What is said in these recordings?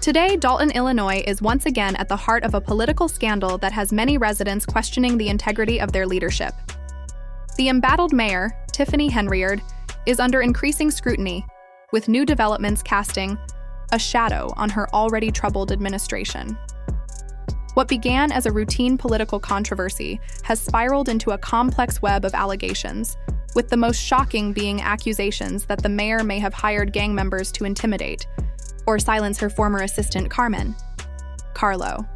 Today, Dalton, Illinois is once again at the heart of a political scandal that has many residents questioning the integrity of their leadership. The embattled mayor, Tiffany Henyard, is under increasing scrutiny, with new developments casting a shadow on her already troubled administration. What began as a routine political controversy has spiraled into a complex web of allegations, with the most shocking being accusations that the mayor may have hired gang members to intimidate or silence her former assistant Carlo.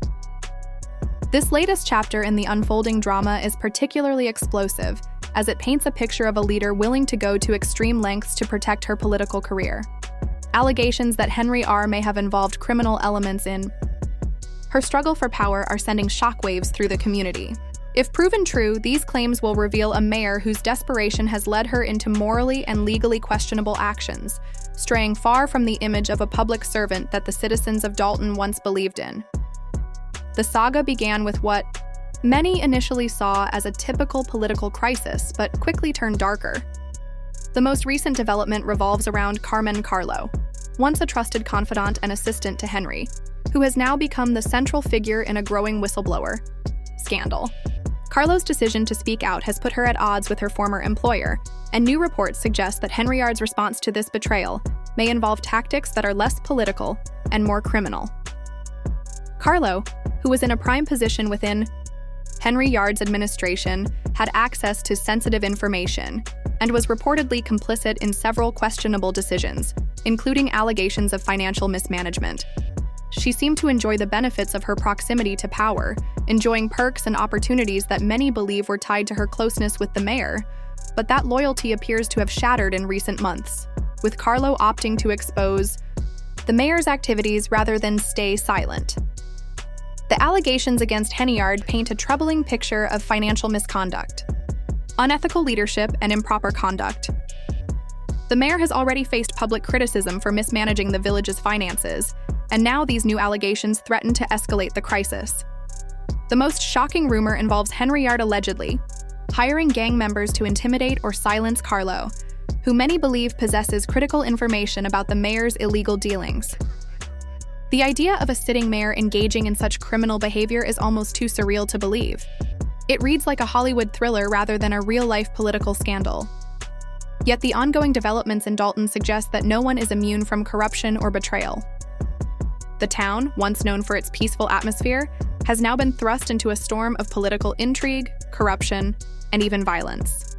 This latest chapter in the unfolding drama is particularly explosive, as it paints a picture of a leader willing to go to extreme lengths to protect her political career. Allegations that Henyard may have involved criminal elements in her struggle for power are sending shockwaves through the community. If proven true, these claims will reveal a mayor whose desperation has led her into morally and legally questionable actions, straying far from the image of a public servant that the citizens of Dalton once believed in. The saga began with what many initially saw as a typical political crisis, but quickly turned darker. The most recent development revolves around Carlo, once a trusted confidant and assistant to Henry, who has now become the central figure in a growing whistleblower scandal. Carlo's decision to speak out has put her at odds with her former employer, and new reports suggest that Henyard's response to this betrayal may involve tactics that are less political and more criminal. Carlo, who was in a prime position within Henyard's administration, had access to sensitive information and was reportedly complicit in several questionable decisions, including allegations of financial mismanagement. She seemed to enjoy the benefits of her proximity to power, enjoying perks and opportunities that many believe were tied to her closeness with the mayor, but that loyalty appears to have shattered in recent months, with Carlo opting to expose the mayor's activities rather than stay silent. The allegations against Henyard paint a troubling picture of financial misconduct, unethical leadership, and improper conduct. The mayor has already faced public criticism for mismanaging the village's finances, and now these new allegations threaten to escalate the crisis. The most shocking rumor involves Henyard allegedly hiring gang members to intimidate or silence Carlo, who many believe possesses critical information about the mayor's illegal dealings. The idea of a sitting mayor engaging in such criminal behavior is almost too surreal to believe. It reads like a Hollywood thriller rather than a real-life political scandal. Yet the ongoing developments in Dalton suggest that no one is immune from corruption or betrayal. The town, once known for its peaceful atmosphere, has now been thrust into a storm of political intrigue, corruption, and even violence.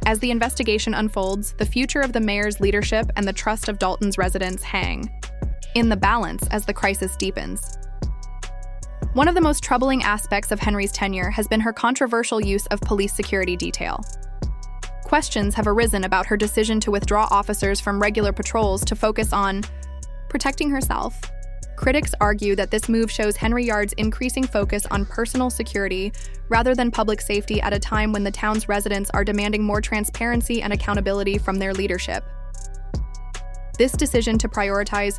As the investigation unfolds, the future of the mayor's leadership and the trust of Dalton's residents hang in the balance as the crisis deepens. One of the most troubling aspects of Henry's tenure has been her controversial use of police security detail. Questions have arisen about her decision to withdraw officers from regular patrols to focus on protecting herself. Critics argue that this move shows Henyard's increasing focus on personal security rather than public safety at a time when the town's residents are demanding more transparency and accountability from their leadership. This decision to prioritize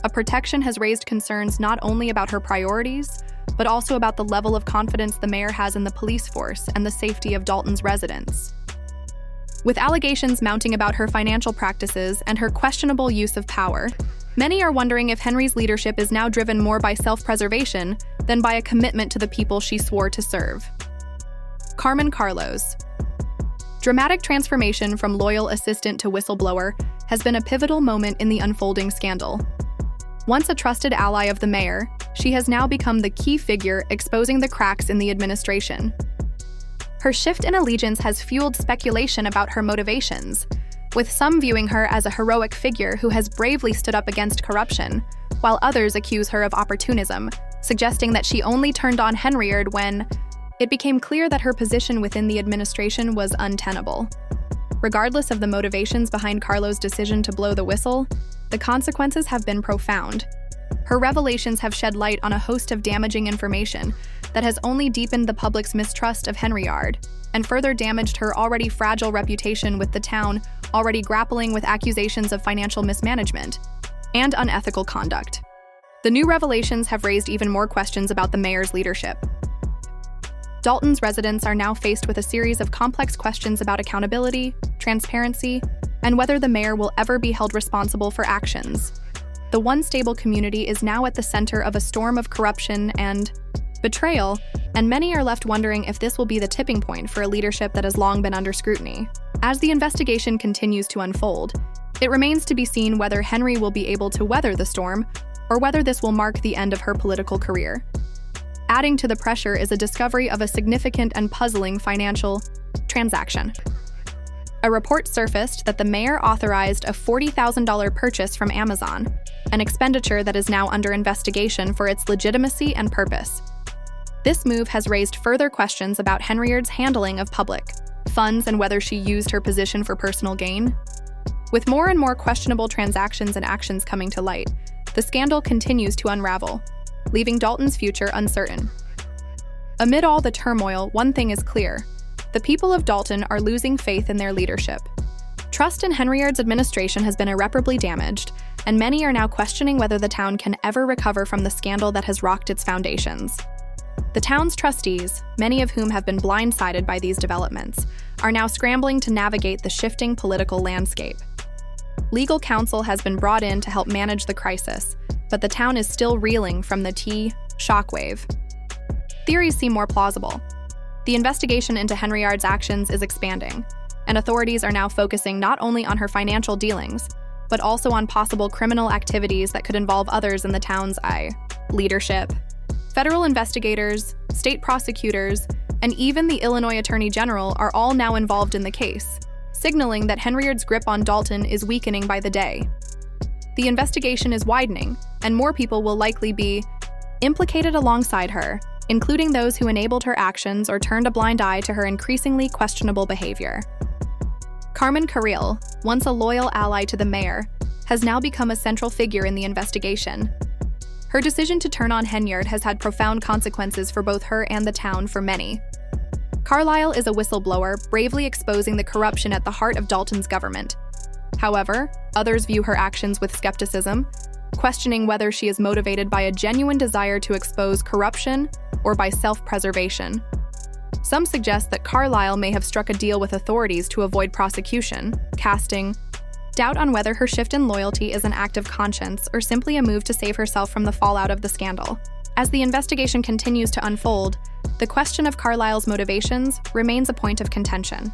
a protection has raised concerns not only about her priorities, but also about the level of confidence the mayor has in the police force and the safety of Dalton's residents. With allegations mounting about her financial practices and her questionable use of power, many are wondering if Henry's leadership is now driven more by self-preservation than by a commitment to the people she swore to serve. Carlo's dramatic transformation from loyal assistant to whistleblower has been a pivotal moment in the unfolding scandal. Once a trusted ally of the mayor, she has now become the key figure exposing the cracks in the administration. Her shift in allegiance has fueled speculation about her motivations, with some viewing her as a heroic figure who has bravely stood up against corruption, while others accuse her of opportunism, suggesting that she only turned on Henyard when it became clear that her position within the administration was untenable. Regardless of the motivations behind Carlo's decision to blow the whistle, the consequences have been profound. Her revelations have shed light on a host of damaging information that has only deepened the public's mistrust of Henyard and further damaged her already fragile reputation with the town already grappling with accusations of financial mismanagement and unethical conduct. The new revelations have raised even more questions about the mayor's leadership. Dalton's residents are now faced with a series of complex questions about accountability, transparency, and whether the mayor will ever be held responsible for actions The once stable community is now at the center of a storm of corruption and betrayal, and many are left wondering if this will be the tipping point for a leadership that has long been under scrutiny. As the investigation continues to unfold, it remains to be seen whether Henry will be able to weather the storm or whether this will mark the end of her political career. Adding to the pressure is a discovery of a significant and puzzling financial transaction. A report surfaced that the mayor authorized a $40,000 purchase from Amazon, an expenditure that is now under investigation for its legitimacy and purpose. This move has raised further questions about Henyard's handling of public funds and whether she used her position for personal gain. With more and more questionable transactions and actions coming to light, the scandal continues to unravel, leaving Dalton's future uncertain. Amid all the turmoil, one thing is clear: the people of Dalton are losing faith in their leadership. Trust in Henyard's administration has been irreparably damaged, and many are now questioning whether the town can ever recover from the scandal that has rocked its foundations. The town's trustees, many of whom have been blindsided by these developments, are now scrambling to navigate the shifting political landscape. Legal counsel has been brought in to help manage the crisis, but the town is still reeling from the shockwave. Theories seem more plausible. The investigation into Henyard's actions is expanding, and authorities are now focusing not only on her financial dealings, but also on possible criminal activities that could involve others in the town's leadership. Federal investigators, state prosecutors, and even the Illinois Attorney General are all now involved in the case, signaling that Henyard's grip on Dalton is weakening by the day. The investigation is widening, and more people will likely be implicated alongside her, including those who enabled her actions or turned a blind eye to her increasingly questionable behavior. Carmen Carril, once a loyal ally to the mayor, has now become a central figure in the investigation. Her decision to turn on Henyard has had profound consequences for both her and the town for many. Carlisle is a whistleblower, bravely exposing the corruption at the heart of Dalton's government. However, others view her actions with skepticism, questioning whether she is motivated by a genuine desire to expose corruption or by self-preservation. Some suggest that Carlisle may have struck a deal with authorities to avoid prosecution, casting doubt on whether her shift in loyalty is an act of conscience or simply a move to save herself from the fallout of the scandal. As the investigation continues to unfold, the question of Carlisle's motivations remains a point of contention.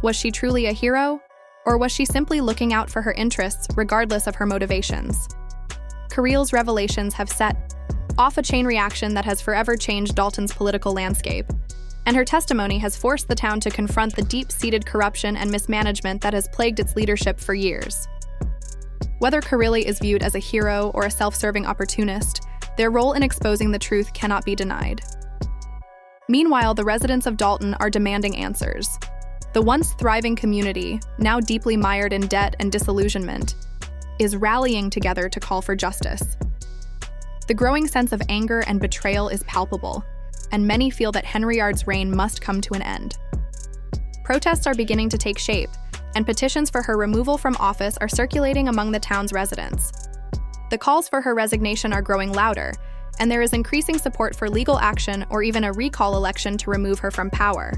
Was she truly a hero, or was she simply looking out for her interests regardless of her motivations? Carril's revelations have set off a chain reaction that has forever changed Dalton's political landscape, and her testimony has forced the town to confront the deep-seated corruption and mismanagement that has plagued its leadership for years. Whether Carril is viewed as a hero or a self-serving opportunist, their role in exposing the truth cannot be denied. Meanwhile, the residents of Dalton are demanding answers. The once thriving community, now deeply mired in debt and disillusionment, is rallying together to call for justice. The growing sense of anger and betrayal is palpable, and many feel that Henyard's reign must come to an end. Protests are beginning to take shape, and petitions for her removal from office are circulating among the town's residents. The calls for her resignation are growing louder, and there is increasing support for legal action or even a recall election to remove her from power.